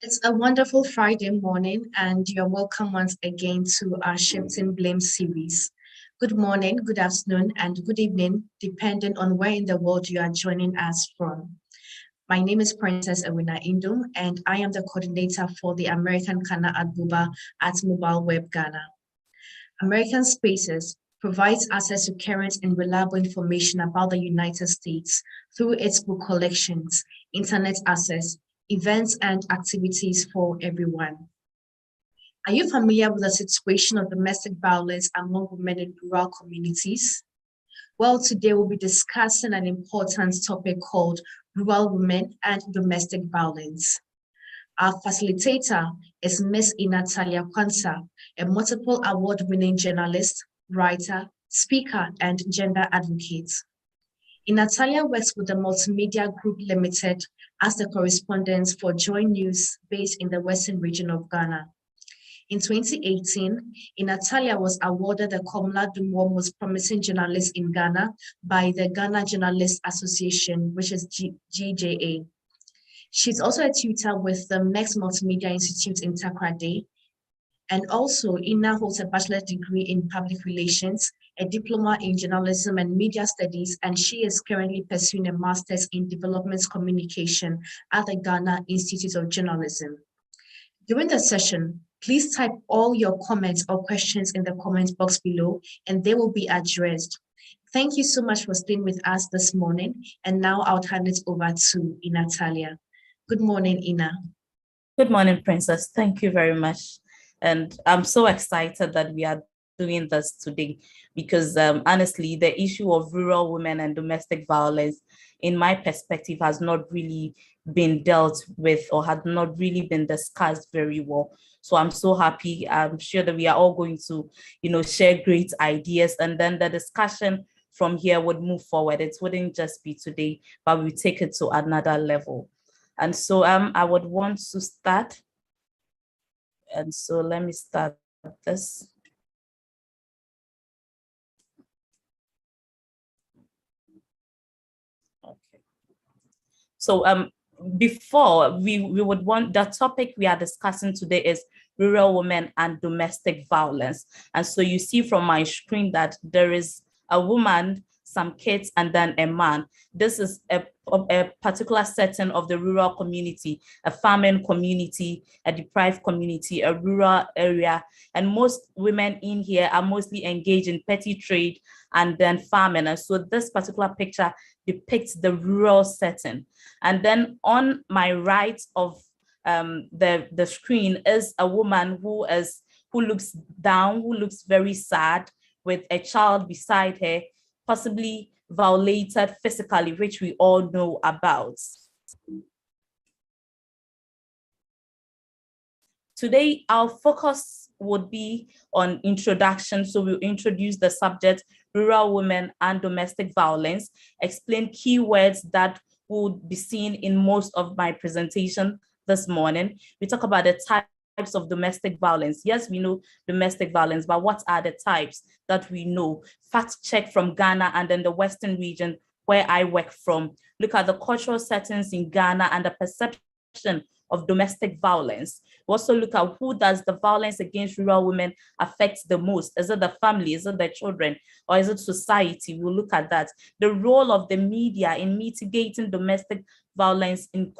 It's a wonderful Friday morning, and you're welcome once again to our Shifting Blame series. Good morning, good afternoon, and good evening, depending on where in the world you are joining us from. My name is Princess Ewina Indum, and I am the coordinator for the American Kana Adbuba at Mobile Web Ghana. American Spaces provides access to current and reliable information about the United States through its book collections, internet access, events, and activities for everyone. Are you familiar with the situation of domestic violence among women in rural communities? Well, today we'll be discussing an important topic called rural women and domestic violence. Our facilitator is Ms. Inatalia Kwanza, a multiple award-winning journalist, writer, speaker, and gender advocate. Inatalia works with the Multimedia Group Limited as the correspondent for Joy News based in the Western region of Ghana. In 2018, Inatalia was awarded the Komla Dumwo Most Promising Journalist in Ghana by the Ghana Journalists Association, which is GJA. She's also a tutor with the MEX Multimedia Institute in Takoradi. And also, Ina holds a bachelor's degree in public relations, a diploma in journalism and media studies, and she is currently pursuing a master's in development communication at the Ghana Institute of Journalism. During the session, please type all your comments or questions in the comment box below, and they will be addressed. Thank you so much for staying with us this morning, and now I'll hand it over to Inatalia. Good morning, Ina. Good morning, Princess. Thank you very much. And I'm so excited that we are doing this today because honestly, the issue of rural women and domestic violence, in my perspective, has not really been dealt with or had not really been discussed very well. So I'm so happy. I'm sure that we are all going to, share great ideas, and then the discussion from here would move forward. It wouldn't just be today, but we take it to another level. And so I would want to start. And so let me start this. Okay. So before we would want, the topic we are discussing today is rural women and domestic violence. And so you see from my screen that there is a woman, some kids, and then a man. This is a particular setting of the rural community, a farming community, a deprived community, a rural area. And most women in here are mostly engaged in petty trade and then farming. And so this particular picture depicts the rural setting. And then on my right of the screen is a woman who looks down, who looks very sad, with a child beside her, possibly violated physically, which we all know about. Today, our focus would be on introduction. So we'll introduce the subject, rural women and domestic violence, explain keywords that would be seen in most of my presentation this morning. We talk about the types of domestic violence. Yes, we know domestic violence, but what are the types that we know? Fact check from Ghana and then the Western region where I work from. Look at the cultural settings in Ghana and the perception of domestic violence. We also look at who does the violence against rural women affect the most. Is it the family? Is it the children? Or is it society? We'll look at that. The role of the media in mitigating domestic violence in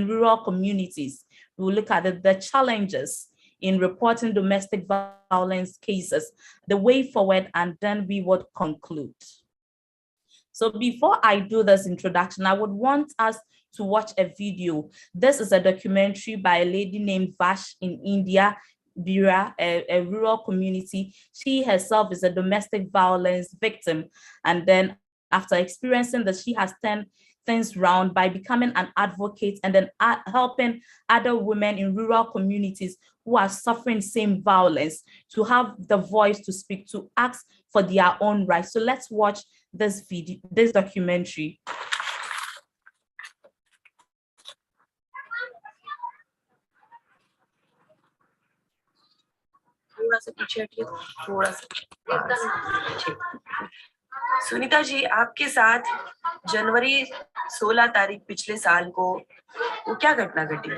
rural communities. We'll look at the challenges in reporting domestic violence cases, the way forward, and then we would conclude. So before I do this introduction, I would want us to watch a video. This is a documentary by a lady named Vash in India, Bira, a rural community. She herself is a domestic violence victim. And then after experiencing this, she has turned things round by becoming an advocate and then helping other women in rural communities who are suffering same violence to have the voice to speak, to ask for their own rights. So let's watch this video, this documentary. थोड़ा सा पीछे हटिए, थोड़ा सा। सुनीता जी, आपके साथ जनवरी 16 तारीख पिछले साल को वो क्या घटना घटी?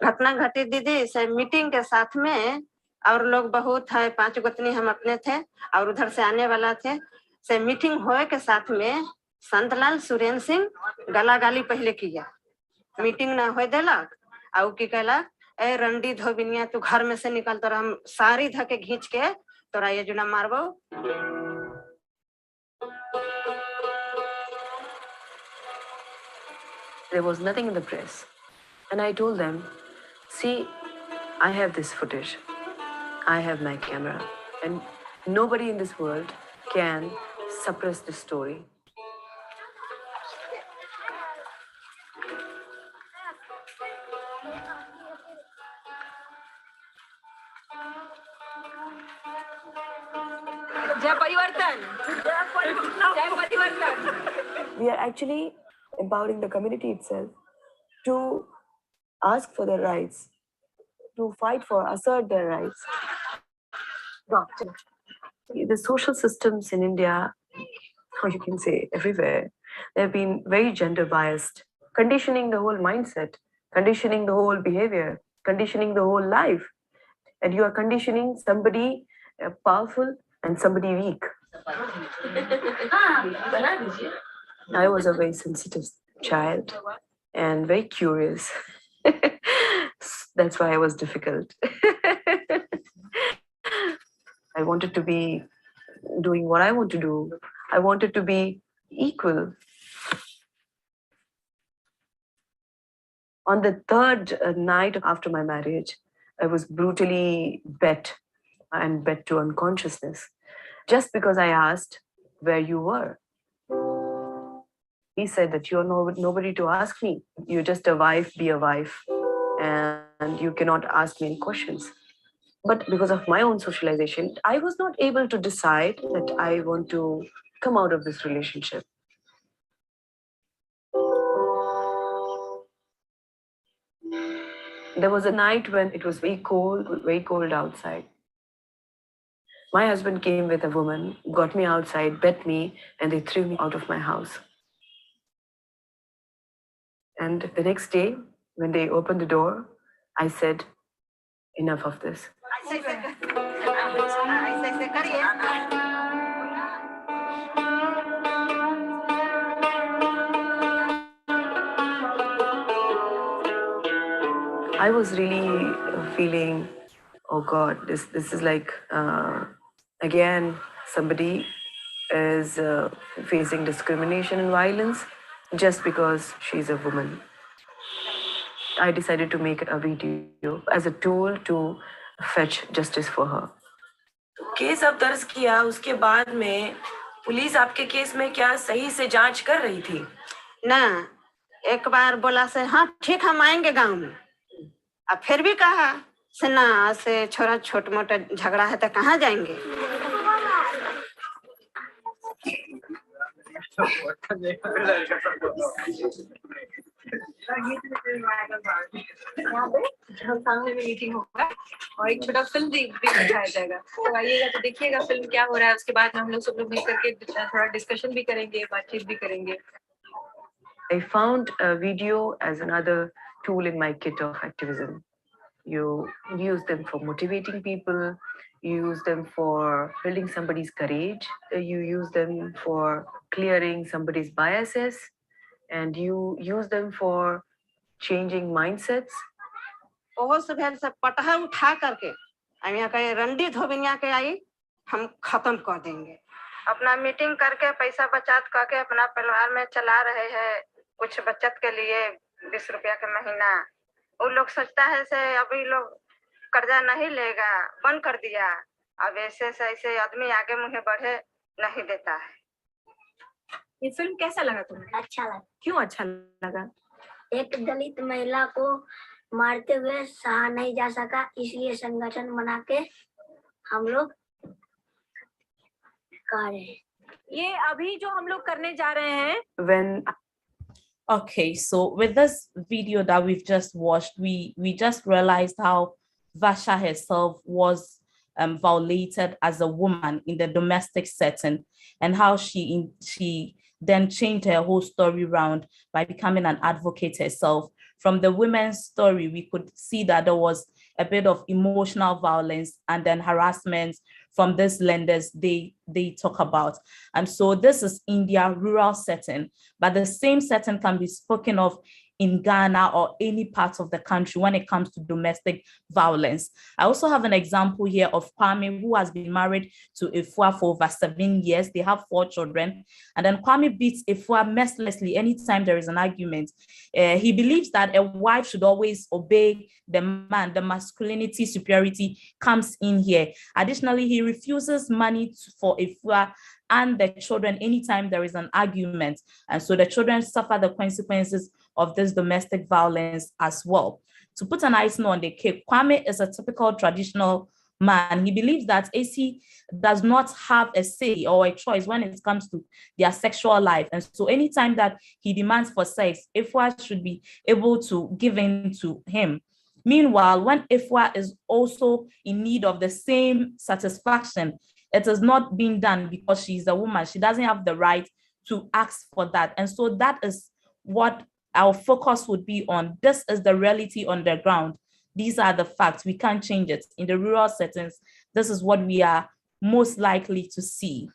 घटना घटी दीदी से मीटिंग के साथ में, और लोग बहुत है, 5 गोतनी हम अपने थे और उधर से आने वाला थे। से मीटिंग होए के साथ में संतलाल सुरेंद्र सिंह गला गाली पहले किया, मीटिंग ना हो देलक और की कहलक, ए रंडी धोबिनिया तू घर में से निकल, तोरा हम सारी धके घींच के तोरा ये जुना मारबो। There was nothing in the press. And I told them, see, I have this footage. I have my camera. And nobody in this world can suppress this story. We are actually empowering the community itself to ask for their rights, to fight for, assert their rights. Doctor, the social systems in India, or you can say everywhere, they've been very gender biased, conditioning the whole mindset, conditioning the whole behavior, conditioning the whole life. And you are conditioning somebody powerful and somebody weak. I was a very sensitive child and very curious. That's why I was difficult. I wanted to be doing what I want to do. I wanted to be equal. On the third night after my marriage, I was brutally bet to unconsciousness just because I asked where you were. He said that you're nobody to ask me. You're just a wife, be a wife, and you cannot ask me any questions. But because of my own socialization, I was not able to decide that I want to come out of this relationship. There was a night when it was very cold outside. My husband came with a woman, got me outside, bet me, and they threw me out of my house. And the next day, when they opened the door, I said, enough of this. I was really feeling, oh God, this is like, again, somebody is facing discrimination and violence just because she's a woman. I decided to make a video as a tool to fetch justice for her. Case अब दर्ज किया, उसके बाद में police आपके case में क्या सही से जांच कर रही थी? ना, एक बार बोला से हाँ ठीक हम आएंगे गांव में, अब फिर भी कहा से ना, से छोरा छोटा मोटा झगड़ा है तो कहाँ जाएंगे? सामने में मीटिंग होगा और एक छोटा फिल्म भी दिखाया जाएगा, तो आइएगा तो देखिएगा फिल्म क्या हो रहा है। उसके बाद हम लोग सब लोग मिल करके थोड़ा डिस्कशन भी करेंगे, बातचीत भी करेंगे। I found a video as another tool in my kit of activism. You use them for motivating people, you use them for building somebody's courage, you use them for clearing somebody's biases, and you use them for changing mindsets. ओहो से भेल से पटहा उठा करके हम यहाँ कहे रंडी धोबिनिया के आई, हम खत्म कर देंगे। अपना मीटिंग करके पैसा बचत करके अपना परिवार में चला रहे हैं, कुछ बचत के लिए 20 रुपया के महीना। वो लोग सोचता है से अभी लोग कर्जा नहीं लेगा, बंद कर दिया, अब ऐसे से ऐसे आदमी आगे मुझे बढ़े नहीं देता है। ये फिल्म कैसा लगा तुम्हें? अच्छा लगा। क्यों अच्छा लगा? एक दलित महिला को मारते हुए सहा नहीं जा सका, इसलिए संगठन बना के हम लोग कर रहे हैं। ये अभी जो हम लोग करने जा रहे हैं, When Okay, so with this video that we've just watched, we just realized how Vasha herself was violated as a woman in the domestic setting, and how she then changed her whole story round by becoming an advocate herself. From the women's story, we could see that there was a bit of emotional violence and then harassment from these lenders they talk about. And so this is India, rural setting, but the same setting can be spoken of in Ghana or any part of the country when it comes to domestic violence. I also have an example here of Kwame, who has been married to Efua for over 7 years. They have 4 children. And then Kwame beats Efua mercilessly anytime there is an argument. He believes that a wife should always obey the man. The masculinity superiority comes in here. Additionally, he refuses money for Efua and the children anytime there is an argument. And so the children suffer the consequences of this domestic violence as well. To put an icing on the cake, Kwame is a typical traditional man. He believes that AC does not have a say or a choice when it comes to their sexual life. And so anytime that he demands for sex, Efua should be able to give in to him. Meanwhile, when Efua is also in need of the same satisfaction, it is not being done because she's a woman. She doesn't have the right to ask for that. And so that is what our focus would be on. This is the reality on the ground. These are the facts. We can't change it. In the rural settings, this is what we are most likely to see.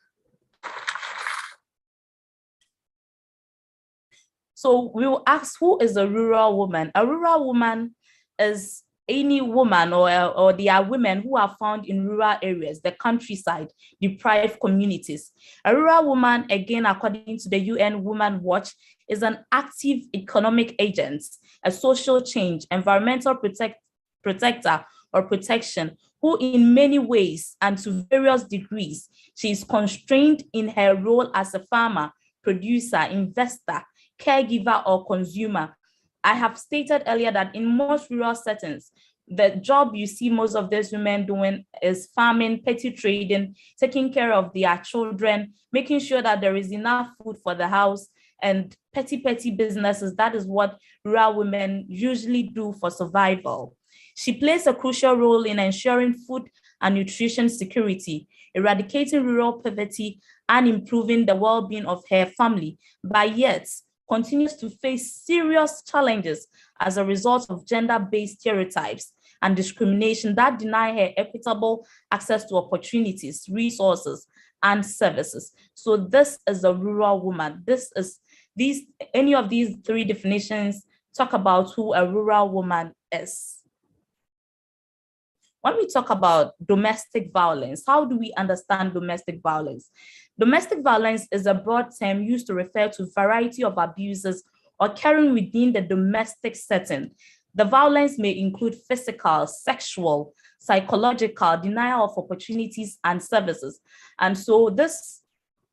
So we will ask, who is a rural woman? A rural woman is any woman or they are women who are found in rural areas, the countryside, deprived communities. A rural woman, again, according to the UN Women Watch, is an active economic agent, a social change, environmental protector or protection, who in many ways and to various degrees, she is constrained in her role as a farmer, producer, investor, caregiver, or consumer. I have stated earlier that in most rural settings, the job you see most of these women doing is farming, petty trading, taking care of their children, making sure that there is enough food for the house, and petty businesses. That is what rural women usually do for survival. She plays a crucial role in ensuring food and nutrition security, eradicating rural poverty, and improving the well-being of her family, but yet continues to face serious challenges as a result of gender-based stereotypes and discrimination that deny her equitable access to opportunities, resources, and services. So this is a rural woman. Any of these 3 definitions talk about who a rural woman is. When we talk about domestic violence, how do we understand domestic violence? Domestic violence is a broad term used to refer to a variety of abuses occurring within the domestic setting. The violence may include physical, sexual, psychological, denial of opportunities and services. And so this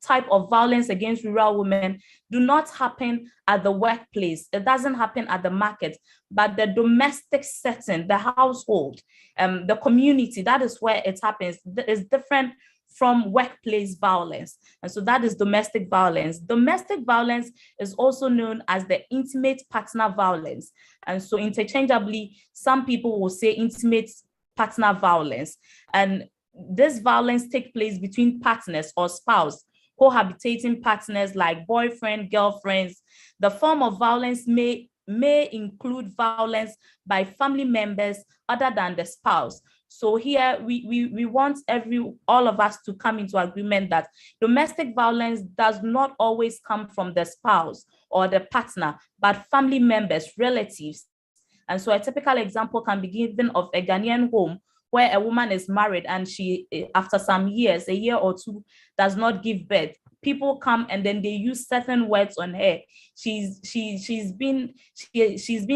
type of violence against rural women do not happen at the workplace. It doesn't happen at the market, but the domestic setting, the household, the community, that is where it happens. It's different from workplace violence. And so that is domestic violence. Domestic violence is also known as the intimate partner violence. And so interchangeably, some people will say intimate partner violence. And this violence takes place between partners or spouse, cohabitating partners like boyfriend, girlfriends. The form of violence may include violence by family members other than the spouse. So here we want all of us to come into agreement that domestic violence does not always come from the spouse or the partner, but family members, relatives. And so a typical example can be given of a Ghanaian home where a woman is married and she, after some years, a year or 2, does not give birth. People come and then they use certain words on her. She's been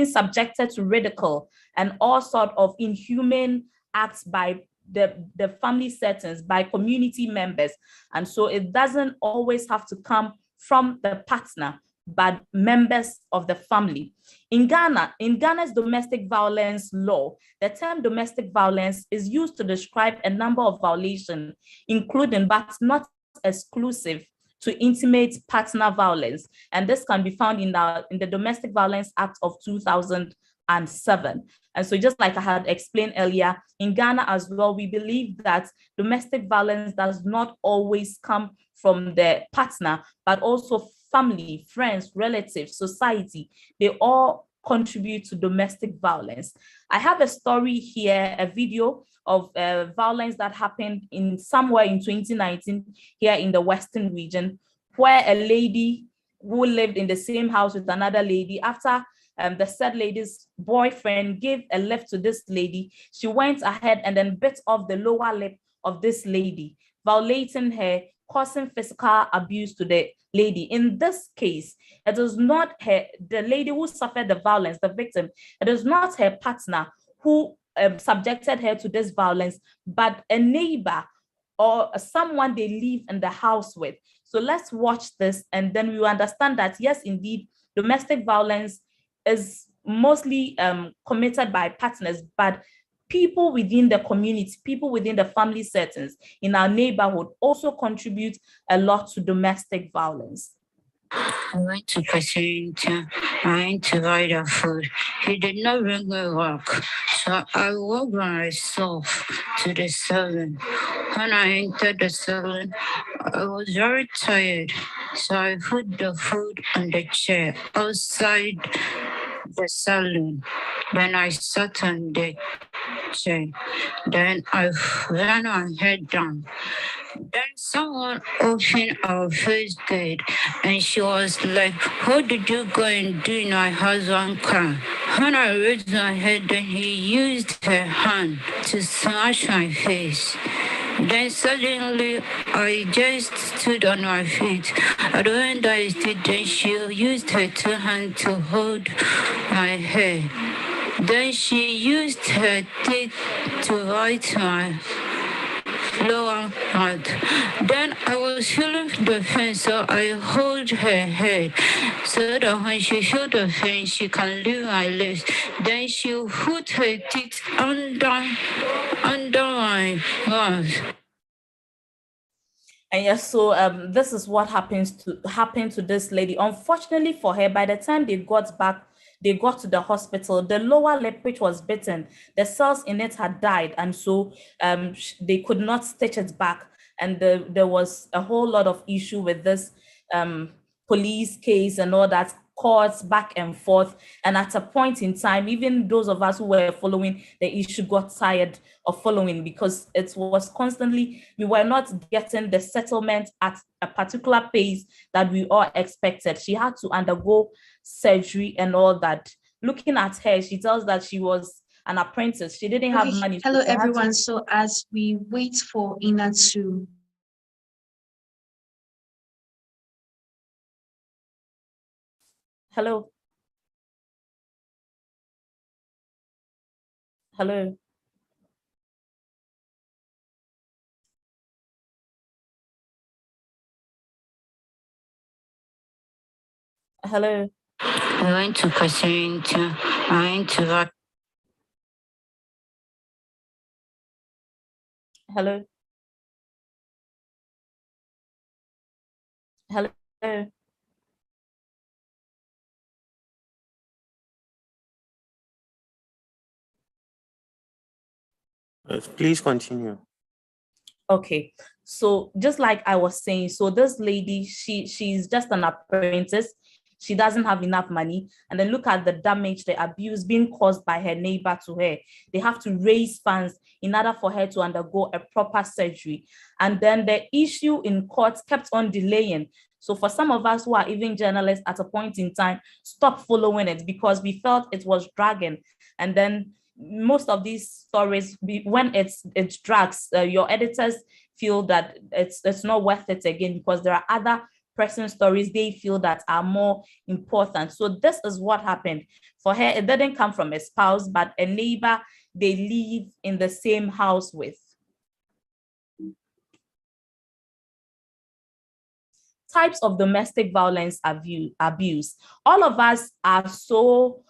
subjected to ridicule and all sort of inhumane acts by the family settings, by community members. And so it doesn't always have to come from the partner, but members of the family. In Ghana's domestic violence law, the term domestic violence is used to describe a number of violations, including but not exclusive to intimate partner violence. And this can be found in the Domestic Violence Act of 2007. And so just like I had explained earlier, in Ghana as well, we believe that domestic violence does not always come from the partner, but also family, friends, relatives, society, they all contribute to domestic violence. I have a story here, a video of violence that happened in somewhere in 2019 here in the Western region, where a lady who lived in the same house with another lady, after the said lady's boyfriend gave a lift to this lady, she went ahead and then bit off the lower lip of this lady, violating her, causing physical abuse to the lady. In this case, it is not the lady who suffered the violence, the victim. It is not her partner who subjected her to this violence, but a neighbor or someone they live in the house with. So let's watch this, and then we will understand that, yes, indeed, domestic violence is mostly committed by partners, but people within the community, people within the family settings in our neighborhood also contribute a lot to domestic violence. I went to Pacific. I went to buy the food. He did not bring me work, so I walked by myself to the salon. When I entered the salon, I was very tired, so I put the food on the chair outside the salon. Then I sat on the chair. Then I ran my head down. Then someone opened our first gate, and she was like, "What did you go and do in my husband's car?" When I raised my head, then he used her hand to smash my face. Then suddenly, I just stood on my feet. At the end I stood, then she used her two hands to hold my hair. Then she used her teeth to bite my lower part. Then I was feeling the pain, so I hold her head so that when she feel the pain, she can leave my lips. Then she put her teeth under my mouth. And yes, so this is what happened to this lady. Unfortunately for her, by the time they got to the hospital, the lower lip, which was bitten, the cells in it had died, and so they could not stitch it back. And there was a whole lot of issue with this police case and all that, courts back and forth. And at a point in time, even those of us who were following the issue got tired of following, because it was constantly, we were not getting the settlement at a particular pace that we all expected. She had to undergo surgery and all that. Looking at her, she tells that she was an apprentice. She didn't have money. Hello, everyone. So as we wait for Ina to... Hello. Hello. Hello. I went to Pacific. I went to... Hello. Hello. Please continue. Okay, so just like I was saying, so this lady, she's just an apprentice. She doesn't have enough money. And then look at the damage, the abuse being caused by her neighbor to her. They have to raise funds in order for her to undergo a proper surgery. And then the issue in court kept on delaying. So for some of us who are even journalists, at a point in time, stopped following it because we felt it was dragging. And then most of these stories, when it drags, your editors feel that it's not worth it again, because there are other person stories they feel that are more important. So this is what happened for her. It didn't come from a spouse, but a neighbor they live in the same house with. Types of domestic violence abuse. All of us are so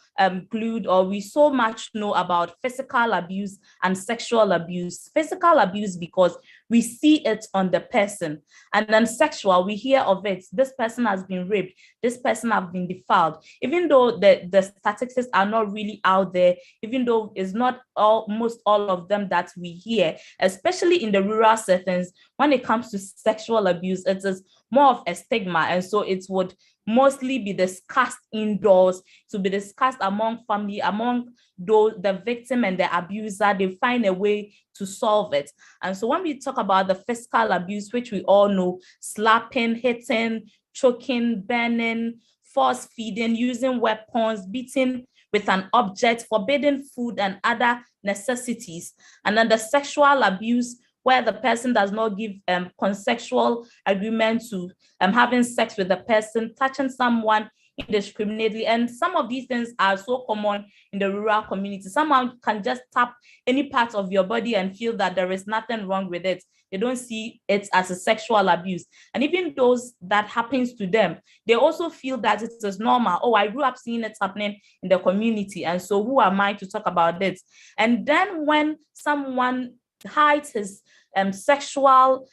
glued, or we so much know about physical abuse and sexual abuse. Physical abuse because we see it on the person, and then sexual, we hear of it. This person has been raped, this person has been defiled, even though the statistics are not really out there, even though it's not almost all of them that we hear, especially in the rural settings. When it comes to sexual abuse, it is more of a stigma, and so it would mostly be discussed indoors, to be discussed among family, among those, the victim and the abuser. They find a way to solve it. And so when we talk about the physical abuse, which we all know, slapping, hitting, choking, burning, force feeding, using weapons, beating with an object, forbidding food and other necessities. And then the sexual abuse, where the person does not give consensual agreement to having sex with the person, touching someone indiscriminately. And some of these things are so common in the rural community. Someone can just tap any part of your body and feel that there is nothing wrong with it. They don't see it as a sexual abuse. And even those that happens to them, they also feel that it is normal. Oh, I grew up seeing it happening in the community, and so who am I to talk about it? And then when someone hides his sexual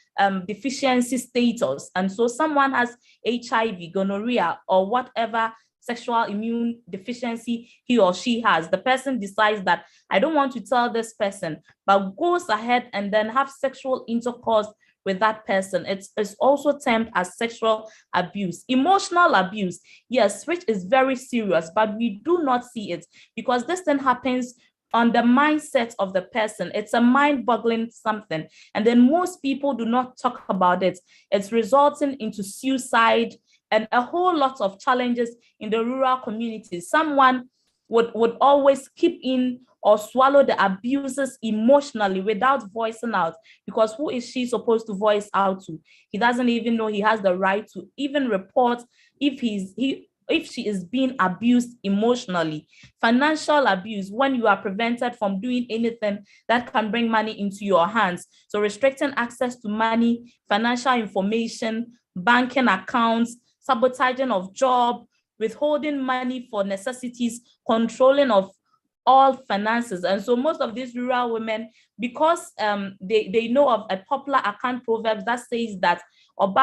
deficiency status, and so someone has HIV, gonorrhea, or whatever sexual immune deficiency he or she has, the person decides that I don't want to tell this person, but goes ahead and then have sexual intercourse with that person. It's also termed as sexual abuse. Emotional abuse, yes, which is very serious, but we do not see it because this thing happens on the mindset of the person. It's a mind-boggling something. And then most people do not talk about it. It's resulting into suicide and a whole lot of challenges in the rural communities. Someone would always keep in or swallow the abuses emotionally without voicing out, because who is she supposed to voice out to? He doesn't even know he has the right to even report if she is being abused emotionally. Financial abuse, when you are prevented from doing anything that can bring money into your hands. So restricting access to money, financial information, banking accounts, sabotaging of job, withholding money for necessities, controlling of all finances. And so most of these rural women, because they know of a popular account proverb that says that and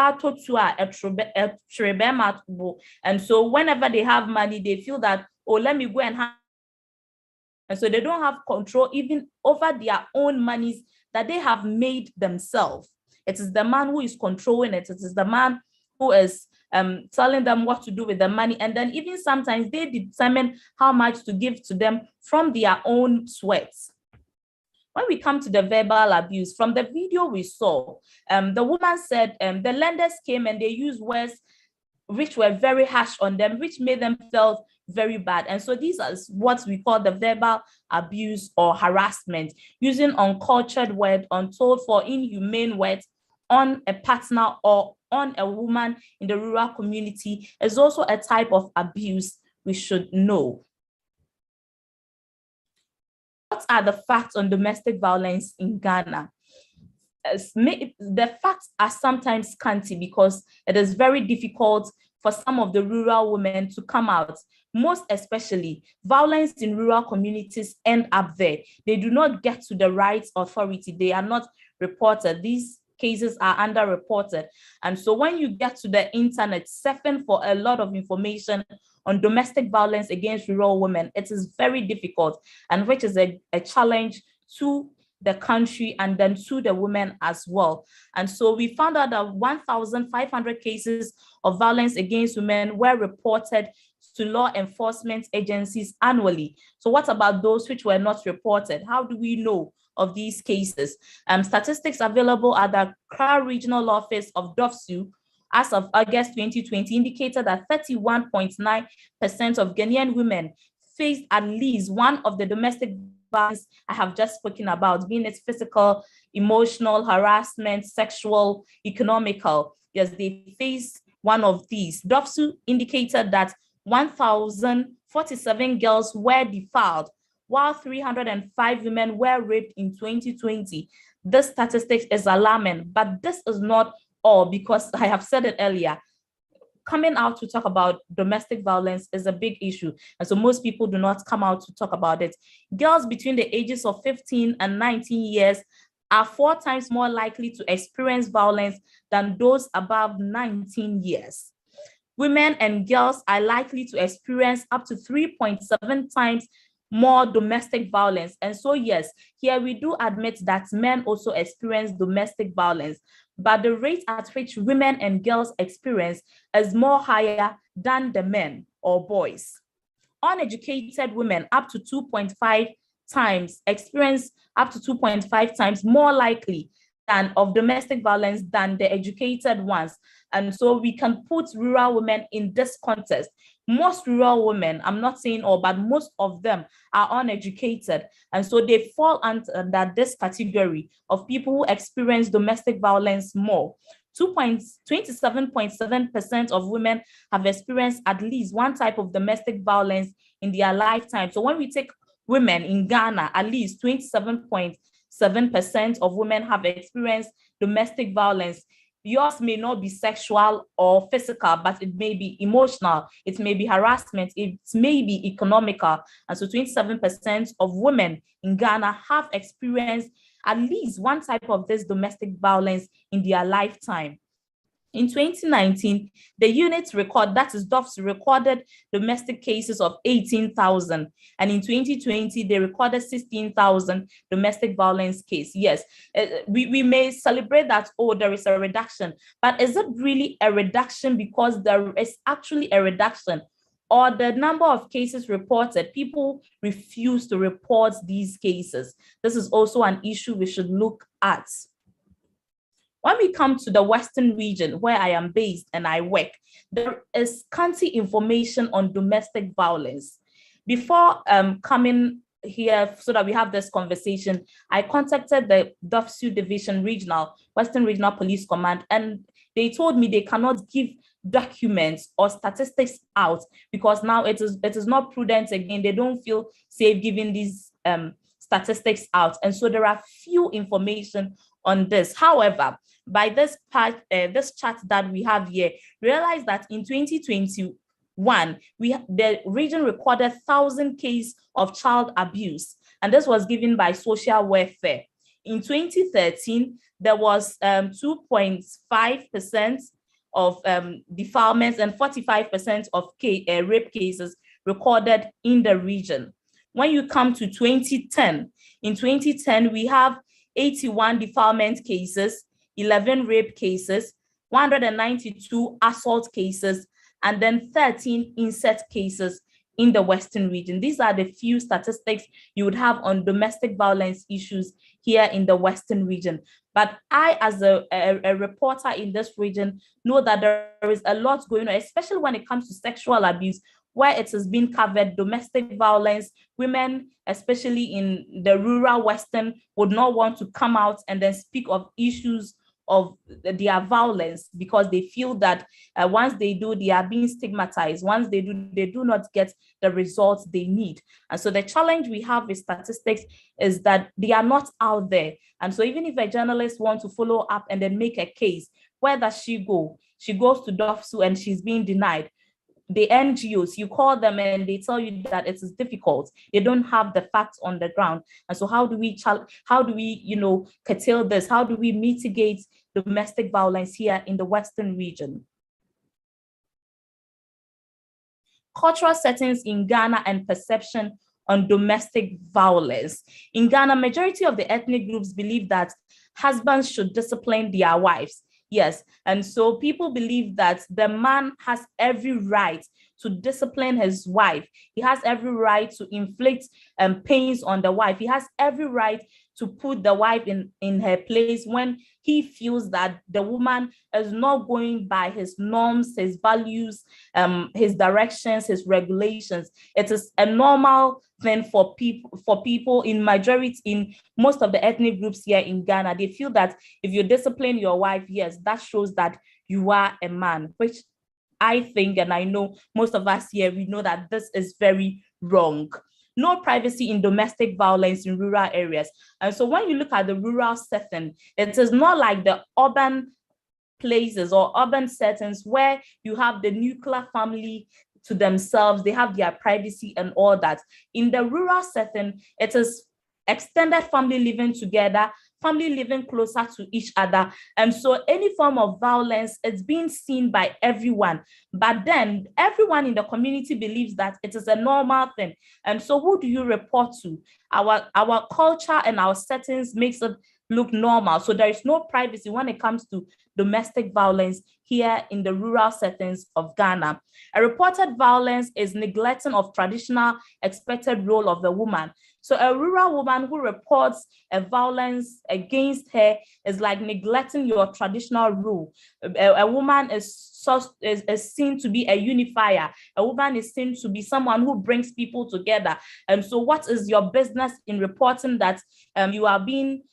so whenever they have money, they feel that, oh, let me go and have, and so they don't have control even over their own monies that they have made themselves. It is the man who is controlling it. It is the man who is telling them what to do with the money. And then even sometimes they determine how much to give to them from their own sweat. When we come to the verbal abuse, from the video we saw, the woman said the lenders came and they used words which were very harsh on them, which made them feel very bad. And so these are what we call the verbal abuse or harassment, using uncultured words, untold for inhumane words on a partner or on a woman in the rural community is also a type of abuse we should know. What are the facts on domestic violence in Ghana? The facts are sometimes scanty because it is very difficult for some of the rural women to come out. Most especially, violence in rural communities end up there. They do not get to the right authority. They are not reported. These cases are underreported. And so when you get to the internet, surfing for a lot of information on domestic violence against rural women, it is very difficult, and which is a challenge to the country and then to the women as well. And so we found out that 1,500 cases of violence against women were reported to law enforcement agencies annually. So what about those which were not reported? How do we know of these cases? Statistics available at the Accra Regional Office of DOFSU as of August 2020 indicated that 31.9% of Ghanaian women faced at least one of the domestic violence I have just spoken about, being it physical, emotional, harassment, sexual, economical. Yes, they face one of these. DOFSU indicated that 1,047 girls were defiled, while 305 women were raped in 2020. This statistic is alarming, but this is not all, because I have said it earlier, coming out to talk about domestic violence is a big issue. And so most people do not come out to talk about it. Girls between the ages of 15 and 19 years are 4 times more likely to experience violence than those above 19 years. Women and girls are likely to experience up to 3.7 times more domestic violence. And so, yes, here we do admit that men also experience domestic violence, but the rate at which women and girls experience is more higher than the men or boys. Uneducated women up to 2.5 times experience up to 2.5 times more likely than of domestic violence than the educated ones. And so we can put rural women in this context. Most rural women, I'm not saying all, but most of them are uneducated. And so they fall under this category of people who experience domestic violence more. 27.7% of women have experienced at least one type of domestic violence in their lifetime. So when we take women in Ghana, at least 27.7% of women have experienced domestic violence. Yours may not be sexual or physical, but it may be emotional, it may be harassment, it may be economical. And so 27% of women in Ghana have experienced at least one type of this domestic violence in their lifetime. In 2019, the unit that is DOFS, recorded domestic cases of 18,000. And in 2020, they recorded 16,000 domestic violence cases. Yes, we may celebrate that, oh, there is a reduction, but is it really a reduction because there is actually a reduction? Or the number of cases reported, people refuse to report these cases? This is also an issue we should look at. When we come to the Western region, where I am based and I work, there is scanty information on domestic violence. Before coming here so that we have this conversation, I contacted the DOFSU Division Western Regional Police Command, and they told me they cannot give documents or statistics out because now it is not prudent again. They don't feel safe giving these statistics out. And so there are few information on this. However, by this chart that we have here, realize that in 2021, the region recorded 1,000 cases of child abuse, and this was given by social welfare. In 2013, there was 2.5% of defilements and 45% of rape cases recorded in the region. When you come to 2010, in 2010, we have 81 defilement cases, 11 rape cases, 192 assault cases, and then 13 incest cases in the Western region. These are the few statistics you would have on domestic violence issues here in the Western region. But I, as a reporter in this region, know that there is a lot going on, especially when it comes to sexual abuse, where it has been covered. Domestic violence, women, especially in the rural Western, would not want to come out and then speak of issues of their violence because they feel that once they do, they are being stigmatized. Once they do not get the results they need. And so the challenge we have with statistics is that they are not out there. And so even if a journalist wants to follow up and then make a case, where does she go? She goes to DOFSU and she's being denied. The NGOs, you call them and they tell you that it is difficult. They don't have the facts on the ground. And so how do we curtail this? How do we mitigate domestic violence here in the Western region? Cultural settings in Ghana and perception on domestic violence. In Ghana, majority of the ethnic groups believe that husbands should discipline their wives. Yes, and so people believe that the man has every right to discipline his wife. He has every right to inflict pains on the wife. He has every right to put the wife in her place when he feels that the woman is not going by his norms, his values, his directions, his regulations. It is a normal thing for people in most of the ethnic groups here in Ghana. They feel that if you discipline your wife, yes, that shows that you are a man, which I think, and I know most of us here, we know that this is very wrong. No privacy in domestic violence in rural areas. And so when you look at the rural setting, it is not like the urban places or urban settings where you have the nuclear family to themselves, they have their privacy and all that. In the rural setting, it is extended family living together, family living closer to each other. And so any form of violence is being seen by everyone. But then everyone in the community believes that it is a normal thing. And so who do you report to? Our culture and our settings makes it look normal. So there is no privacy when it comes to domestic violence here in the rural settings of Ghana. A reported violence is neglecting of traditional expected role of the woman. So a rural woman who reports a violence against her is like neglecting your traditional role. A woman is seen to be a unifier. A woman is seen to be someone who brings people together. And so what is your business in reporting that you are being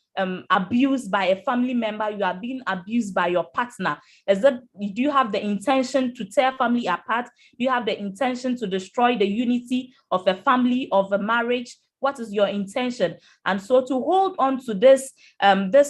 abused by a family member, you are being abused by your partner? Do you have the intention to tear family apart? Do you have the intention to destroy the unity of a family, of a marriage? What is your intention? And so to hold on to this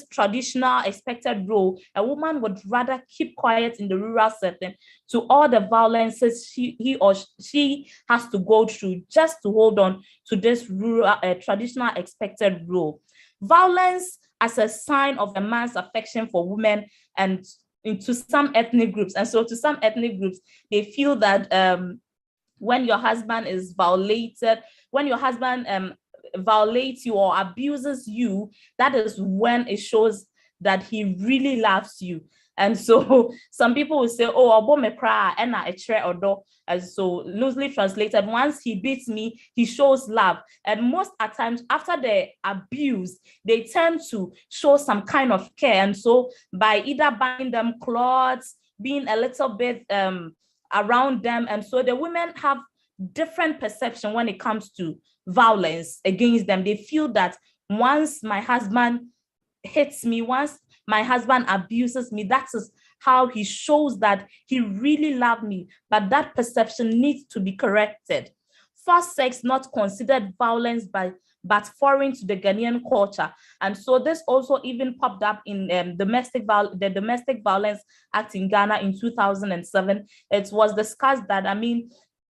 traditional expected role, a woman would rather keep quiet in the rural setting to all the violences he or she has to go through just to hold on to this rural traditional expected role. Violence as a sign of a man's affection for women and into some ethnic groups. And so to some ethnic groups, they feel that when your husband is violated, when your husband violates you or abuses you, that is when it shows that he really loves you. And so some people will say, oh, obo me cry, and so loosely translated, once he beats me, he shows love. And most at times after the abuse, they tend to show some kind of care. And so by either buying them clothes, being a little bit around them. And so the women have different perception when it comes to violence against them. They feel that once my husband hits me, once my husband abuses me, that is how he shows that he really loved me. But that perception needs to be corrected. Forced sex not considered violence but foreign to the Ghanaian culture. And so this also even popped up in the Domestic Violence Act in Ghana in 2007. It was discussed that,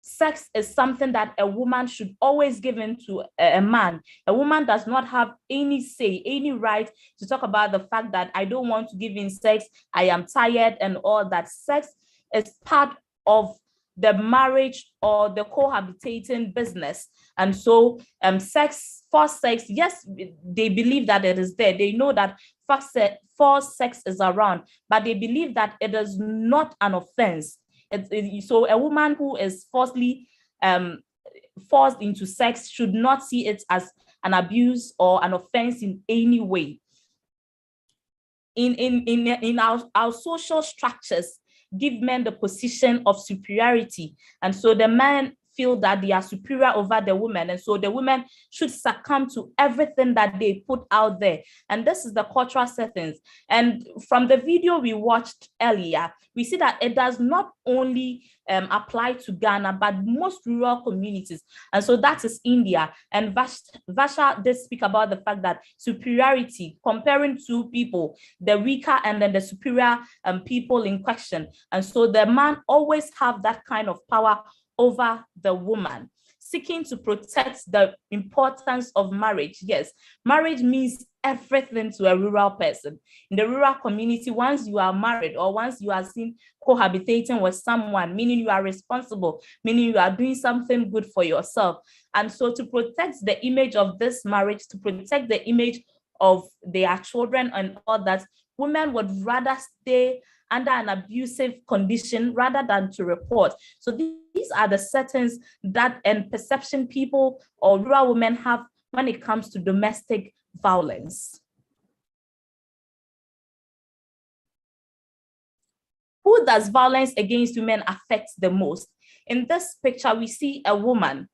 sex is something that a woman should always give into a man. A woman does not have any say, any right to talk about the fact that I don't want to give in sex, I am tired and all that. Sex is part of the marriage or the cohabitating business. And so forced sex, yes, they believe that it is there. They know that forced sex is around, but they believe that it is not an offense. So a woman who is forced into sex should not see it as an abuse or an offense in any way. In our social structures, give men the position of superiority. And so the men feel that they are superior over the women. And so the women should succumb to everything that they put out there. And this is the cultural settings. And from the video we watched earlier, we see that it does not only apply to Ghana, but most rural communities. And so that is India. And Vasha did speak about the fact that superiority, comparing two people, the weaker and then the superior people in question. And so the man always have that kind of power over the woman, seeking to protect the importance of marriage. Yes, marriage means everything to a rural person. In the rural community, once you are married or once you are seen cohabitating with someone, meaning you are responsible, meaning you are doing something good for yourself. And so to protect the image of this marriage, to protect the image of their children and all that, women would rather stay under an abusive condition rather than to report. So these are the settings that and perception people or rural women have when it comes to domestic violence. Who does violence against women affect the most? In this picture, we see a woman.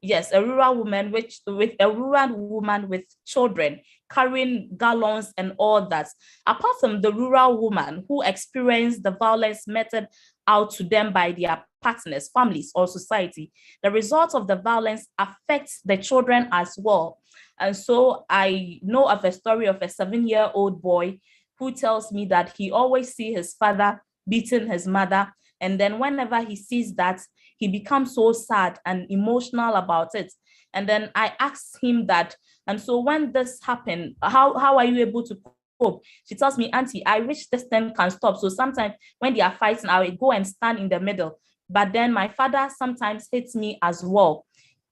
Yes, a rural woman with children carrying gallons and all that. Apart from the rural woman who experienced the violence meted out to them by their partners, families, or society, the result of the violence affects the children as well. And so I know of a story of a 7-year-old boy who tells me that he always sees his father beating his mother. And then whenever he sees that, he becomes so sad and emotional about it. And then I asked him that, and so when this happened, how are you able to cope? She tells me, Auntie, I wish this thing can stop. So sometimes when they are fighting, I will go and stand in the middle. But then my father sometimes hits me as well.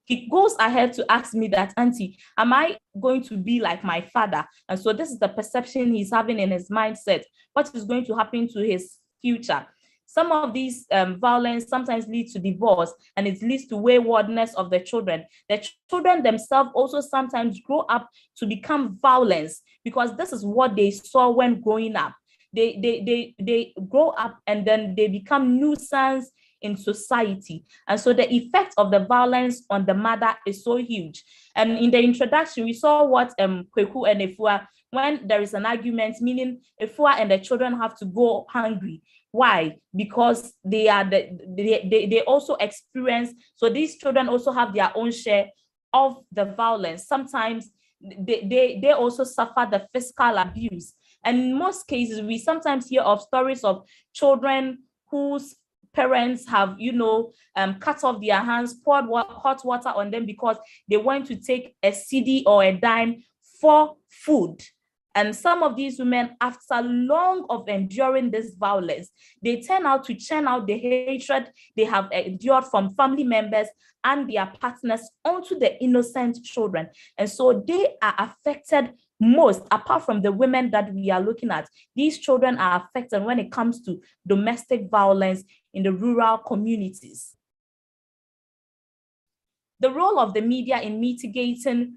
he goes ahead to ask me that, Auntie, am I going to be like my father? And so this is the perception he's having in his mindset. What is going to happen to his future? Some of these violence sometimes lead to divorce, and it leads to waywardness of the children. The children themselves also sometimes grow up to become violent because this is what they saw when growing up. They grow up and then they become nuisance in society. And so the effect of the violence on the mother is so huge. And in the introduction, we saw what Kweku and Efua, when there is an argument, meaning Efua and the children have to go hungry. Why? Because they also experience, so these children also have their own share of the violence. Sometimes they also suffer the physical abuse. And in most cases, we sometimes hear of stories of children whose parents have, cut off their hands, poured hot water on them because they went to take a cedi or a dime for food. And some of these women, after long of enduring this violence, they turn out to churn out the hatred they have endured from family members and their partners onto the innocent children. And so they are affected most, apart from the women that we are looking at. These children are affected when it comes to domestic violence in the rural communities. The role of the media in mitigating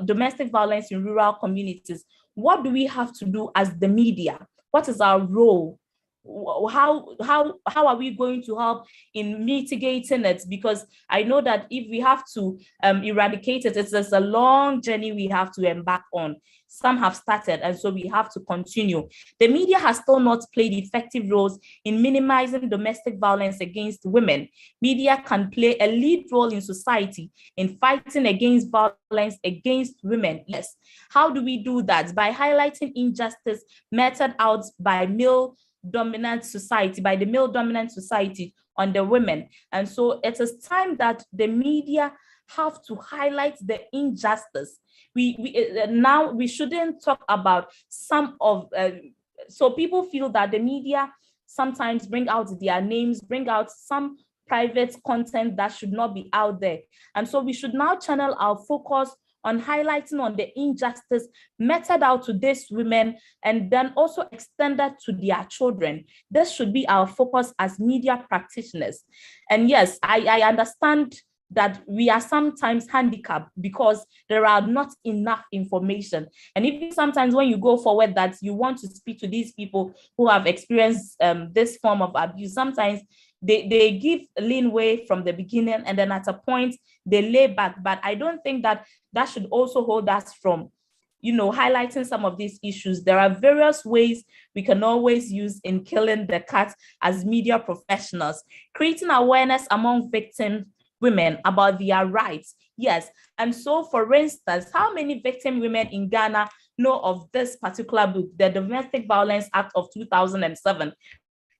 domestic violence in rural communities. What do we have to do as the media? What is our role? How are we going to help in mitigating it? Because I know that if we have to eradicate it, it's a long journey we have to embark on. Some have started, and so we have to continue. The media has still not played effective roles in minimizing domestic violence against women. Media can play a lead role in society in fighting against violence against women. Yes. How do we do that? By highlighting injustice meted out by the male dominant society on the women. And so it is time that the media have to highlight the injustice. Now we shouldn't talk about some of, so people feel that the media sometimes bring out their names, bring out some private content that should not be out there. And so we should now channel our focus on highlighting on the injustice meted out to these women and then also extended to their children. This should be our focus as media practitioners. And yes, I understand that we are sometimes handicapped because there are not enough information. And even sometimes when you go forward that you want to speak to these people who have experienced this form of abuse, sometimes they give leeway from the beginning and then at a point they lay back. But I don't think that should also hold us from, highlighting some of these issues. There are various ways we can always use in killing the cat as media professionals, creating awareness among victims, women, about their rights. Yes. And so, for instance, how many victim women in Ghana know of this particular book, the Domestic Violence Act of 2007?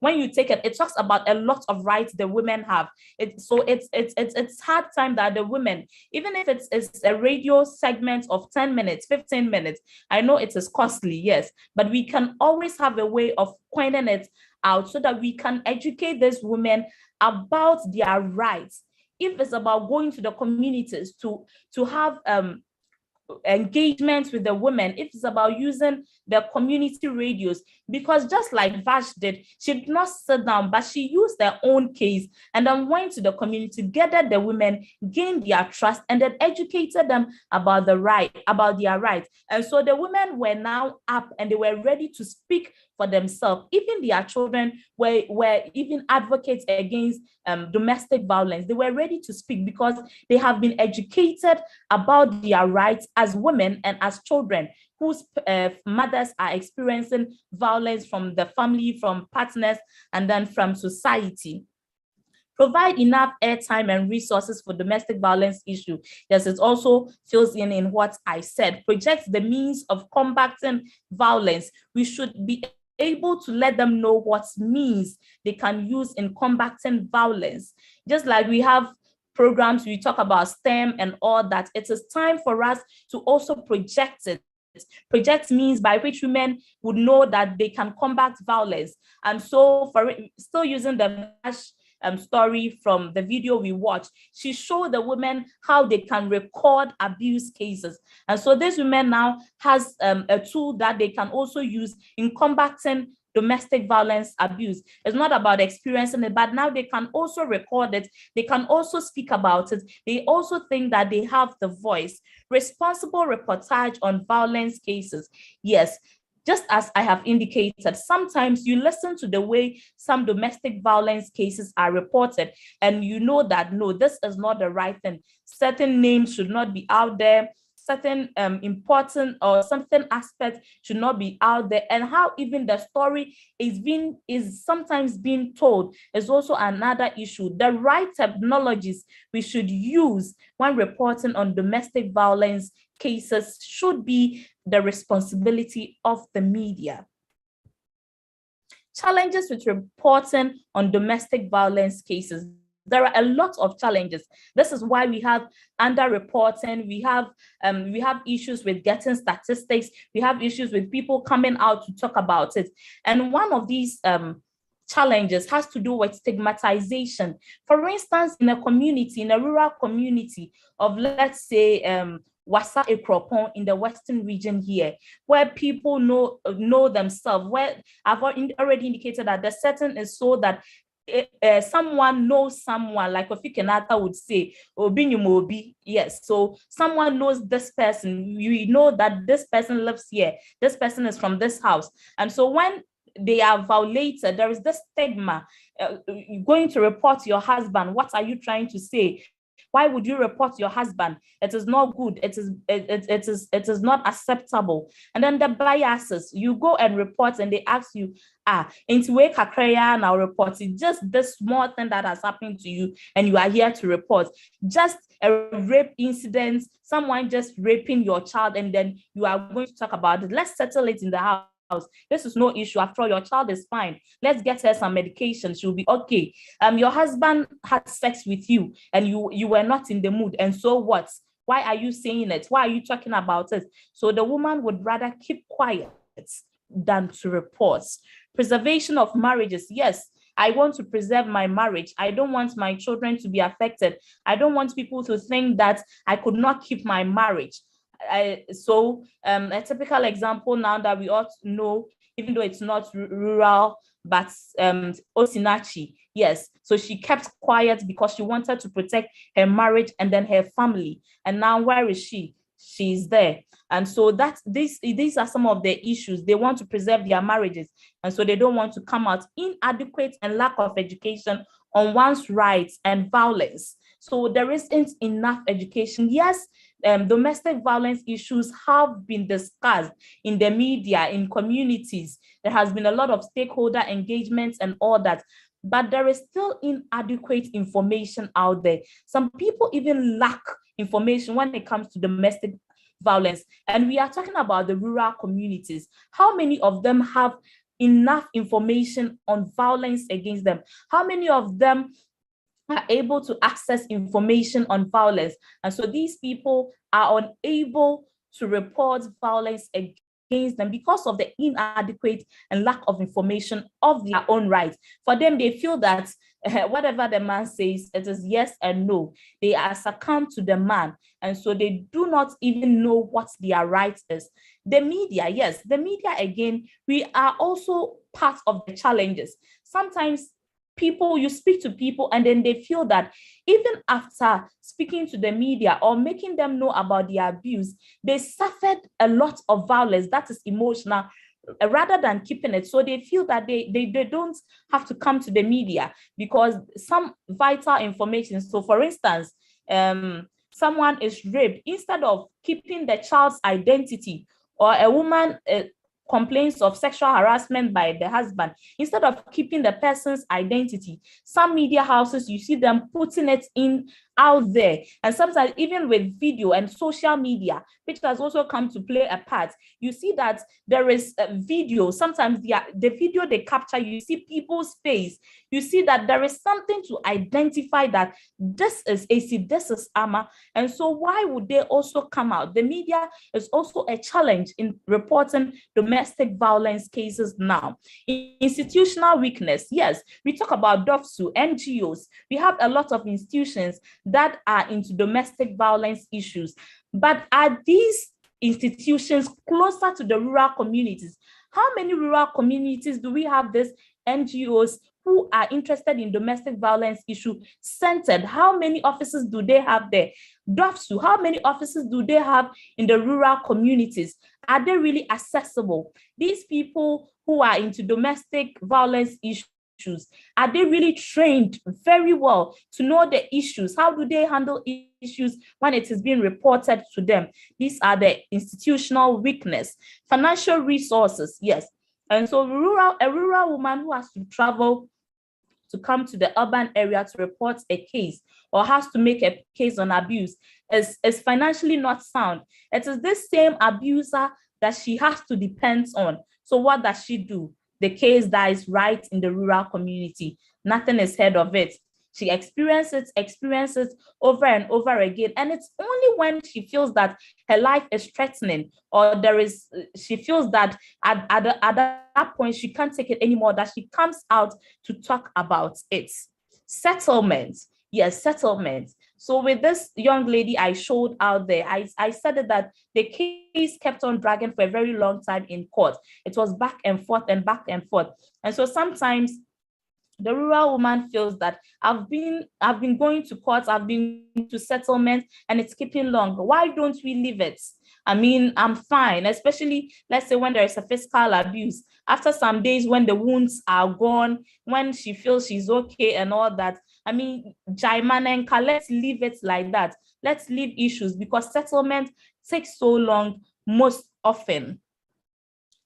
When you take it, it talks about a lot of rights the women have. It's hard time that the women, even if it's a radio segment of 10 minutes, 15 minutes, I know it is costly, yes, but we can always have a way of pointing it out so that we can educate these women about their rights. If it's about going to the communities to have engagement with the women, if it's about using the community radios, because just like Vash did, she did not sit down, but she used their own case and then went to the community, gathered the women, gained their trust, and then educated them about their rights. And so the women were now up and they were ready to speak for themselves. Even their children were even advocates against domestic violence. They were ready to speak because they have been educated about their rights as women and as children whose mothers are experiencing violence from the family, from partners, and then from society. Provide enough airtime and resources for domestic violence issue. Yes, it also fills in what I said. Project the means of combating violence. We should be able to let them know what means they can use in combating violence. Just like we have programs, we talk about STEM and all that, it is time for us to also project it. Project means by which women would know that they can combat violence. And so, for still using the story from the video we watched, she showed the women how they can record abuse cases. And so these women now has a tool that they can also use in combating domestic violence abuse. It's not about experiencing it, but now they can also record it. They can also speak about it. They also think that they have the voice. Responsible reportage on violence cases. Yes, just as I have indicated, sometimes you listen to the way some domestic violence cases are reported, and you know that, no, this is not the right thing. Certain names should not be out there. Certain important or something aspect should not be out there, and how even the story is sometimes being told is also another issue. The right technologies we should use when reporting on domestic violence cases should be the responsibility of the media. Challenges with reporting on domestic violence cases. There are a lot of challenges. This is why we have underreporting. We have issues with getting statistics. We have issues with people coming out to talk about it. And one of these challenges has to do with stigmatization. For instance, in a community, in a rural community of, let's say, Wasa Ekropon in the Western region here, where people know themselves, where I've already indicated that the setting is so that someone knows someone, like Kofi Kenyatta would say, Obi Nyumobi. Yes, so someone knows this person. You know that this person lives here. This person is from this house. And so when they are violated, there is this stigma. Going to report your husband, what are you trying to say? Why would you report your husband? It is not good. It is not acceptable. And then the biases, you go and report and they ask you, into wake a now report it, just this small thing that has happened to you and you are here to report. Just a rape incident, someone just raping your child, and then you are going to talk about it. Let's settle it in the house. This is no issue. After all, your child is fine. Let's get her some medication. She'll be okay. Your husband had sex with you and you were not in the mood. And so what? Why are you saying it? Why are you talking about it? So the woman would rather keep quiet than to report. Preservation of marriages. Yes, I want to preserve my marriage. I don't want my children to be affected. I don't want people to think that I could not keep my marriage. So a typical example now that we ought to know, even though it's not rural, but Osinachi, yes. So she kept quiet because she wanted to protect her marriage and then her family. And now where is she? She's there. And so these are some of the issues. They want to preserve their marriages. And so they don't want to come out. Inadequate and lack of education on one's rights and violence. So there isn't enough education. Yes, domestic violence issues have been discussed in the media, in communities. There has been a lot of stakeholder engagements and all that, but there is still inadequate information out there. Some people even lack information when it comes to domestic violence. And we are talking about the rural communities. How many of them have enough information on violence against them? How many of them are able to access information on violence? And so these people are unable to report violence against them because of the inadequate and lack of information of their own rights. For them, they feel that whatever the man says, it is yes and no. They are succumbed to the man. And so they do not even know what their right is. The media, yes, the media, again, we are also part of the challenges. Sometimes you speak to people and then they feel that even after speaking to the media or making them know about the abuse, they suffered a lot of violence that is emotional rather than keeping it. So they feel that they don't have to come to the media because some vital information. So for instance, someone is raped, instead of keeping the child's identity, or a woman complaints of sexual harassment by the husband, instead of keeping the person's identity, some media houses, you see them putting it in out there. And sometimes even with video and social media, which has also come to play a part, you see that there is a video. Sometimes the video they capture, you see people's face. You see that there is something to identify that this is AC, this is Ama. And so why would they also come out? The media is also a challenge in reporting domestic violence cases now. Institutional weakness. Yes, we talk about DOFSU, NGOs. We have a lot of institutions that are into domestic violence issues. But are these institutions closer to the rural communities? How many rural communities do we have these NGOs who are interested in domestic violence issue centered? How many offices do they have there? DOFSU, how many offices do they have in the rural communities? Are they really accessible? These people who are into domestic violence issues, are they really trained very well to know the issues? How do they handle issues when it is being reported to them? These are the institutional weakness. Financial resources, yes. And so a rural woman who has to travel to come to the urban area to report a case or has to make a case on abuse is financially not sound. It is this same abuser that she has to depend on. So what does she do? The case dies right in the rural community. Nothing is heard of it. She experiences over and over again. And it's only when she feels that her life is threatening or she feels that at that point she can't take it anymore that she comes out to talk about it. Settlement. Yes, settlement. So with this young lady I showed out there, I said that the case kept on dragging for a very long time in court. It was back and forth and back and forth. And so sometimes the rural woman feels that I've been going to court, I've been to settlement, and it's keeping long. Why don't we leave it? I mean, I'm fine, especially let's say when there is a physical abuse. After some days when the wounds are gone, when she feels she's okay and all that, I mean, Jaimanenka, let's leave it like that. Let's leave issues because settlement takes so long most often.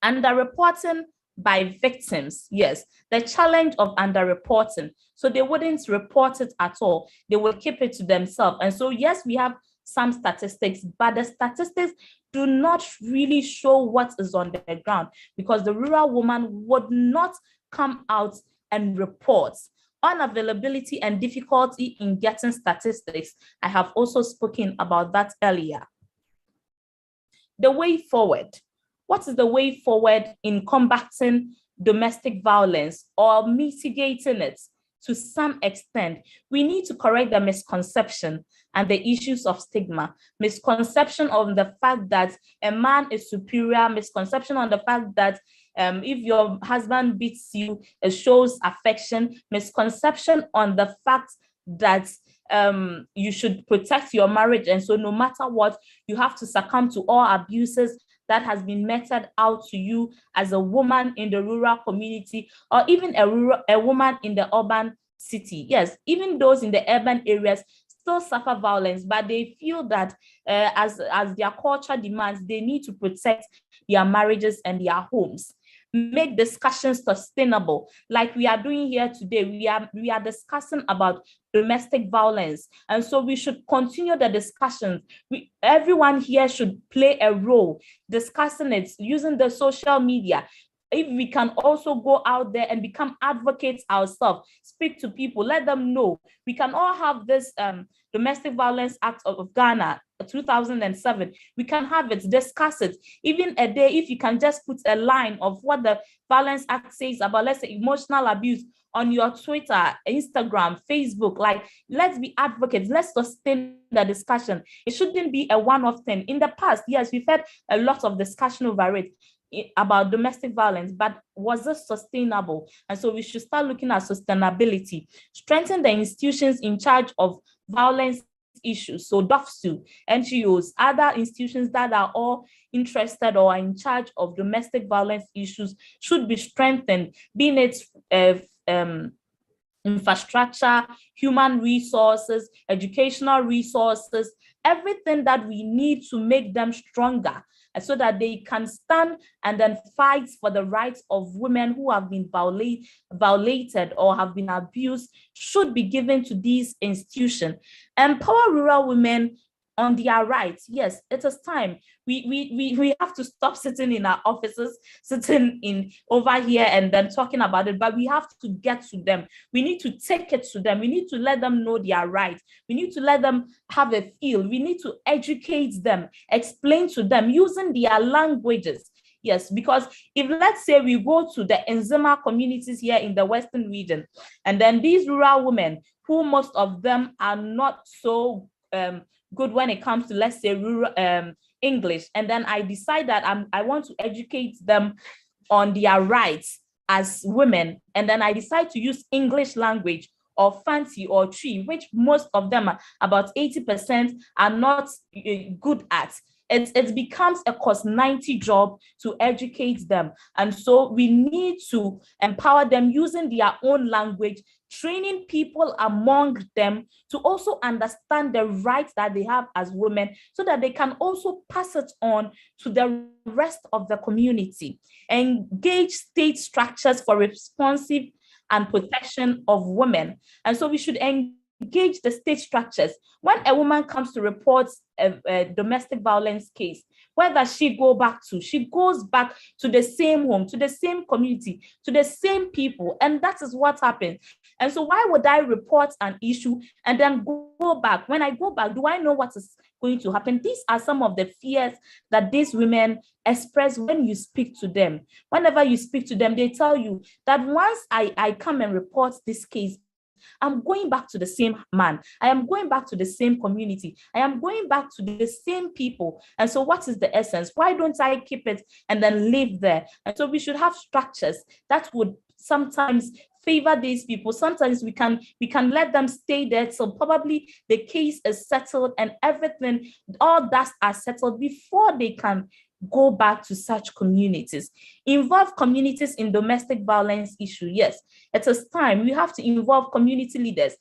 Underreporting by victims, yes, the challenge of underreporting. So they wouldn't report it at all. They will keep it to themselves. And so, yes, we have some statistics, but the statistics do not really show what is on the ground because the rural woman would not come out and report. Unavailability and difficulty in getting statistics. I have also spoken about that earlier. The way forward. What is the way forward in combating domestic violence or mitigating it to some extent? We need to correct the misconception and the issues of stigma. Misconception on the fact that a man is superior, misconception on the fact that if your husband beats you, it shows affection, misconception on the fact that you should protect your marriage. And so no matter what, you have to succumb to all abuses that has been meted out to you as a woman in the rural community or even a woman in the urban city. Yes, even those in the urban areas still suffer violence, but they feel that as their culture demands, they need to protect their marriages and their homes. Make discussions sustainable, like we are doing here today. We are discussing about domestic violence, and so we should continue the discussions. Everyone here should play a role discussing it using the social media. If we can also go out there and become advocates ourselves, speak to people, let them know. We can all have this Domestic Violence Act of Ghana, 2007. We can have it, discuss it. Even a day, if you can just put a line of what the Violence Act says about, let's say, emotional abuse on your Twitter, Instagram, Facebook, like, let's be advocates. Let's sustain the discussion. It shouldn't be a one-off thing. In the past, yes, we've had a lot of discussion over it, about domestic violence, but was it sustainable? And so we should start looking at sustainability, strengthen the institutions in charge of violence issues. So DOFSU, NGOs, other institutions that are all interested or are in charge of domestic violence issues should be strengthened, being it infrastructure, human resources, educational resources, everything that we need to make them stronger, and so that they can stand and then fight for the rights of women who have been violated or have been abused, should be given to these institutions. Empower rural women on their rights. Yes, it is time. We have to stop sitting in our offices, sitting in over here and then talking about it, but we have to get to them. We need to take it to them. We need to let them know their rights. We need to let them have a feel. We need to educate them, explain to them using their languages. Yes, because if, let's say, we go to the Nzema communities here in the Western region, and then these rural women, who most of them are not so good when it comes to, let's say, rural English, and then I decide that I want to educate them on their rights as women, and then I decide to use English language or fancy or tree, which most of them, about 80%, are not good at. It becomes a cost 90 job to educate them. And so we need to empower them using their own language, training people among them to also understand the rights that they have as women, so that they can also pass it on to the rest of the community. Engage state structures for responsive and protection of women. And so we should engage the state structures. When a woman comes to report a domestic violence case, where does she go back to? She goes back to the same home, to the same community, to the same people, and that is what happens. And so why would I report an issue and then go back? When I go back, do I know what is going to happen? These are some of the fears that these women express when you speak to them. Whenever you speak to them, they tell you that once I come and report this case, I'm going back to the same man. I am going back to the same community. I am going back to the same people. And so what is the essence? Why don't I keep it and then live there? And so we should have structures that would sometimes favor these people. Sometimes we can let them stay there till probably the case is settled and everything, all dust are settled before they can go back to such communities. Involve communities in domestic violence issue. Yes, it is time. We have to involve community leaders.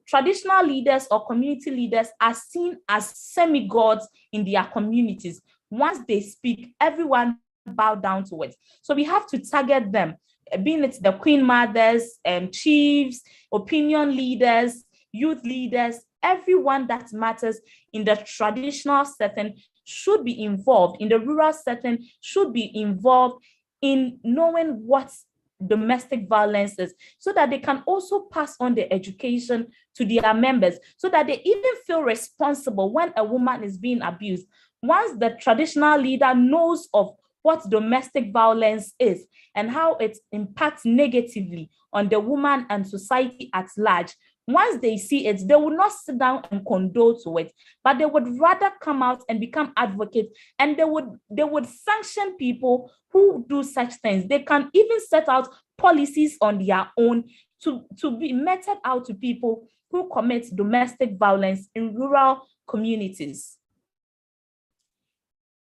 Traditional leaders or community leaders are seen as semi-gods in their communities. Once they speak, everyone bow down to it. So we have to target them, being it the queen mothers, chiefs, opinion leaders, youth leaders, everyone that matters in the traditional setting should be involved, in the rural setting should be involved in knowing what domestic violence is, so that they can also pass on the education to their members, so that they even feel responsible when a woman is being abused. Once the traditional leader knows of what domestic violence is and how it impacts negatively on the woman and society at large, once they see it, they will not sit down and condone to it, but they would rather come out and become advocates, and they would sanction people who do such things. They can even set out policies on their own to be meted out to people who commit domestic violence in rural communities.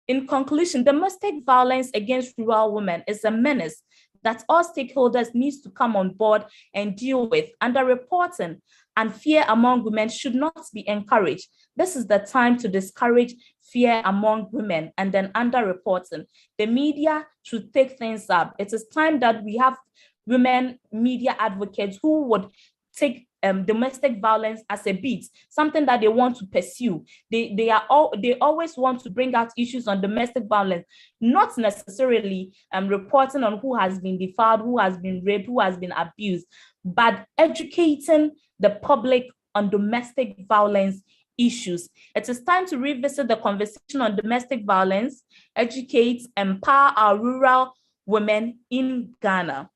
In conclusion, domestic violence against rural women is a menace that all stakeholders need to come on board and deal with. Underreporting and fear among women should not be encouraged. This is the time to discourage fear among women and then underreporting. The media should take things up. It is time that we have women media advocates who would take domestic violence as a beat, something that they want to pursue. They always want to bring out issues on domestic violence, not necessarily reporting on who has been defiled, who has been raped, who has been abused, but educating the public on domestic violence issues. It is time to revisit the conversation on domestic violence, educate, empower our rural women in Ghana.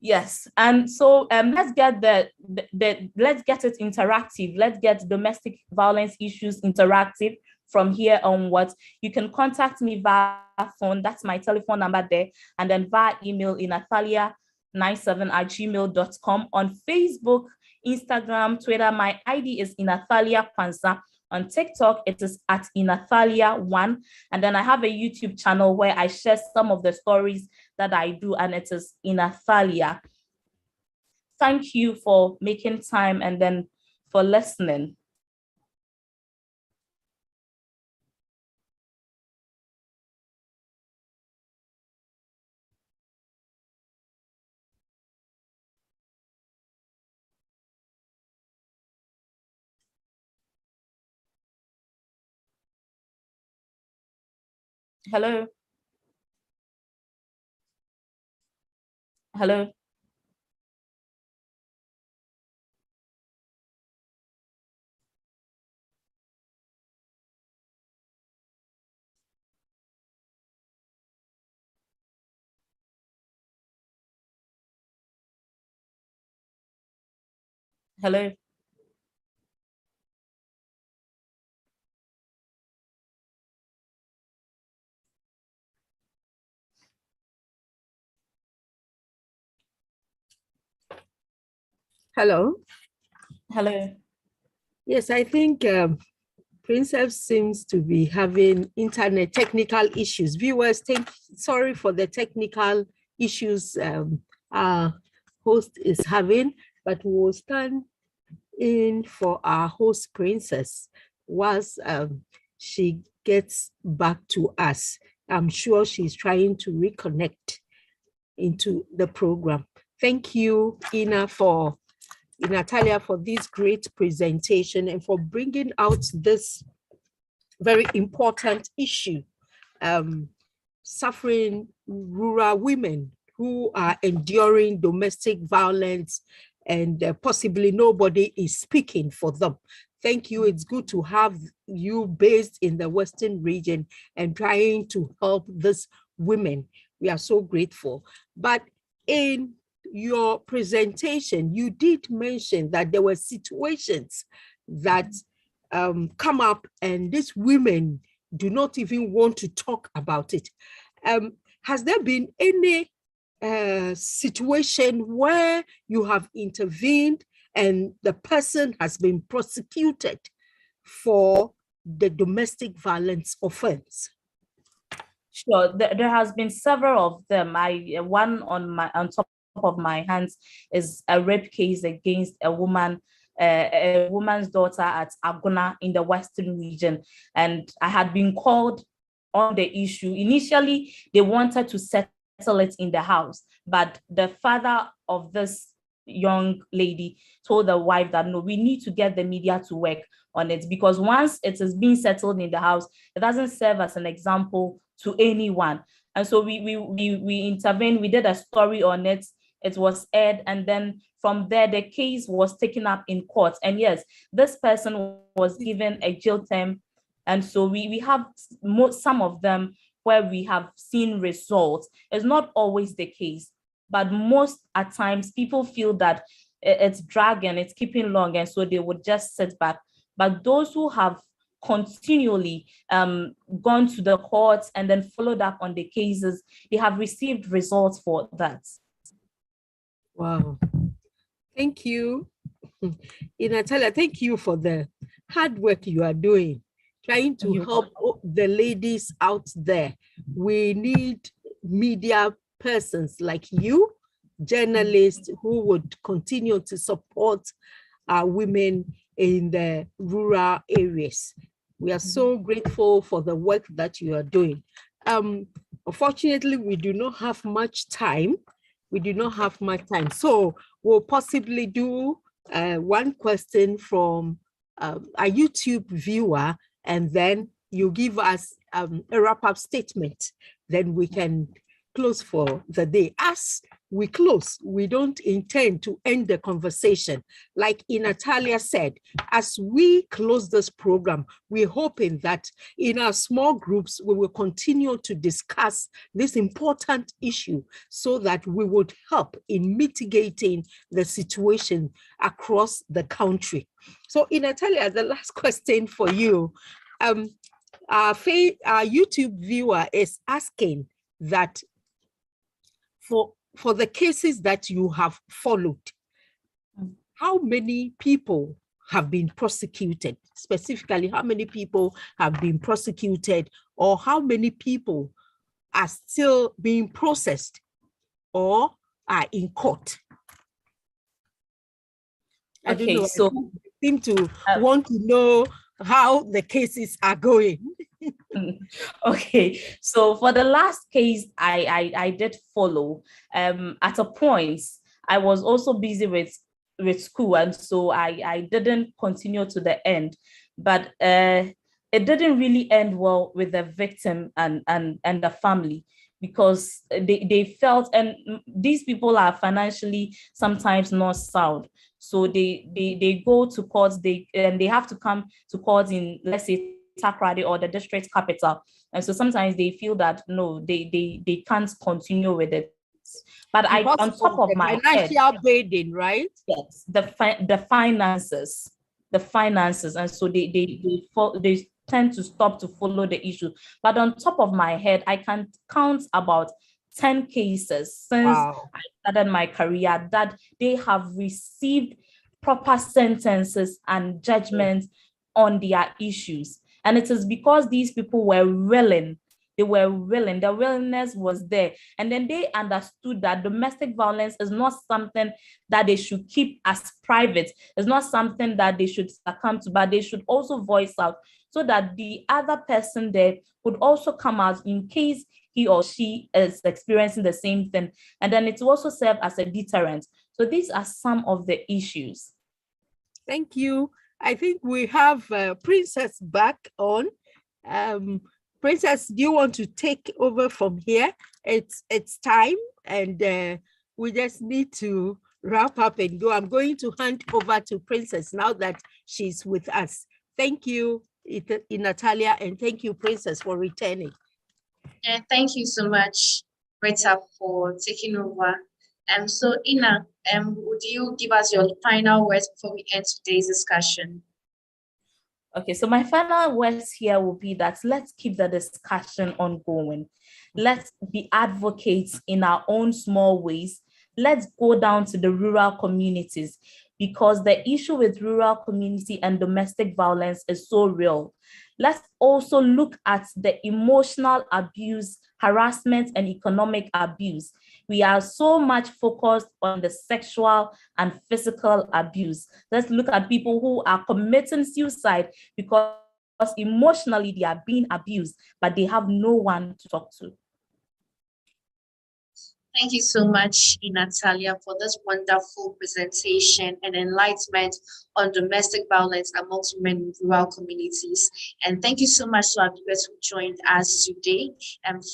Yes, and so let's get let's get it interactive. Let's get domestic violence issues interactive from here onwards. You can contact me via phone. That's my telephone number there, and then via email in inathalia97@gmail.com. On Facebook, Instagram, Twitter, my ID is Inathalia Kwanzaa. On TikTok, it is at Inathalia1. And then I have a YouTube channel where I share some of the stories that I do, and it is Inathalia. thank you for making time and then for listening. Hello. Hello. Hello. Hello. Hello. Yes, I think Princess seems to be having internet technical issues. Viewers, sorry for the technical issues our host is having, but we will stand in for our host Princess once she gets back to us. I'm sure she's trying to reconnect into the program. Thank you, Natalia, for this great presentation and for bringing out this very important issue, suffering rural women who are enduring domestic violence and possibly nobody is speaking for them. Thank you. It's good to have you based in the Western region and trying to help these women. We are so grateful. But in your presentation, you did mention that there were situations that come up and these women do not even want to talk about it. Has there been any situation where you have intervened and the person has been prosecuted for the domestic violence offense? Sure, there has been several of them. One on top of my hands is a rape case against a woman's daughter at Aguna in the Western region, and I had been called on the issue. Initially, they wanted to settle it in the house, but the father of this young lady told the wife that no, we need to get the media to work on it, because once it is being settled in the house, it doesn't serve as an example to anyone. And so we intervened. We did a story on it. It was aired, and then from there the case was taken up in court. And yes, this person was given a jail term. And so we have some of them where we have seen results. It's not always the case, but most at times people feel that it's dragging, it's keeping long, and so they would just sit back. But those who have continually gone to the courts and then followed up on the cases, they have received results for that. Wow. Thank you. Natalia, thank you for the hard work you are doing, trying to help the ladies out there. We need media persons like you, journalists who would continue to support our women in the rural areas. We are so grateful for the work that you are doing. Unfortunately, we do not have much time. So we'll possibly do one question from a YouTube viewer, and then you give us a wrap-up statement. Then we can close for the day. As we close, we don't intend to end the conversation. Like Natalia said, as we close this program, we're hoping that in our small groups, we will continue to discuss this important issue so that we would help in mitigating the situation across the country. So Natalia, the last question for you. Our YouTube viewer is asking that for the cases that you have followed, how many people have been prosecuted? Specifically, how many people have been prosecuted, or how many people are still being processed or are in court? I don't Okay, know. so I seem to want to know how the cases are going. okay, so for the last case I did follow, at a point I was also busy with school, and so I didn't continue to the end, but it didn't really end well with the victim and the family, because they felt, and these people are financially sometimes not sound, so they go to court, they have to come to court in, let's say, Takoradi or the district capital, and so sometimes they feel that no, they can't continue with it. But I, Because on top of the my head, financial burden, right? yes, the finances, and so they tend to stop to follow the issue. But on top of my head, I can count about 10 cases since Wow. I started my career that they have received proper sentences and judgments on their issues. And it is because these people were willing. They were willing. The willingness was there. And then they understood that domestic violence is not something that they should keep as private. It's not something that they should succumb to, but they should also voice out so that the other person there would also come out in case he or she is experiencing the same thing. And then it will also serve as a deterrent. So these are some of the issues. Thank you. I think we have Princess back on. Princess, do you want to take over from here? It's time, and we just need to wrap up and go. I'm going to hand over to Princess now that she's with us. Thank you, Natalia, and thank you, Princess, for returning. Yeah, thank you so much, Rita, for taking over. So Ina, would you give us your final words before we end today's discussion? Okay, so my final words here will be that let's keep the discussion ongoing. Let's be advocates in our own small ways. Let's go down to the rural communities, because the issue with rural community and domestic violence is so real. Let's also look at the emotional abuse, harassment, and economic abuse. We are so much focused on the sexual and physical abuse. Let's look at people who are committing suicide because emotionally they are being abused, but they have no one to talk to. Thank you so much, Natalia, for this wonderful presentation and enlightenment on domestic violence amongst women in rural communities. And thank you so much to our viewers who joined us today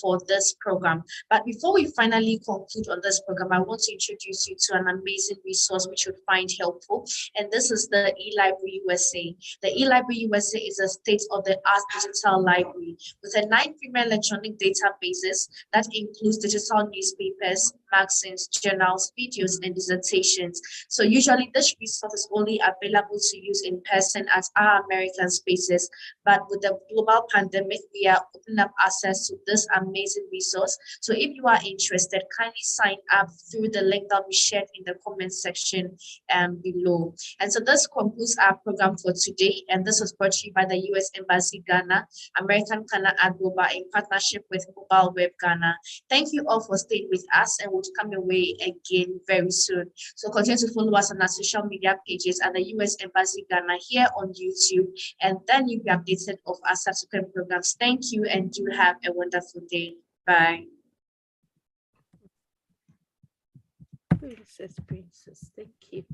for this program. But before we finally conclude on this program, I want to introduce you to an amazing resource which you'll find helpful. And this is the eLibrary USA. The eLibrary USA is a state-of-the-art digital library with a 9 premium electronic databases that includes digital newspapers, magazines, journals, videos, and dissertations. So usually this resource is only available to use in person at our American spaces, but with the global pandemic, we are opening up access to this amazing resource. So if you are interested, kindly sign up through the link that we shared in the comment section below. And so this concludes our program for today, and this was brought to you by the U.S. Embassy Ghana, American Kana Adoba in partnership with Mobile Web Ghana. Thank you all for staying with us, and we'll come away again very soon. So continue to follow us on our social media pages at the U.S. Embassy Ghana here on YouTube, and then you'll be updated of our subsequent programs. Thank you, and do have a wonderful day. Bye. Princess, thank you.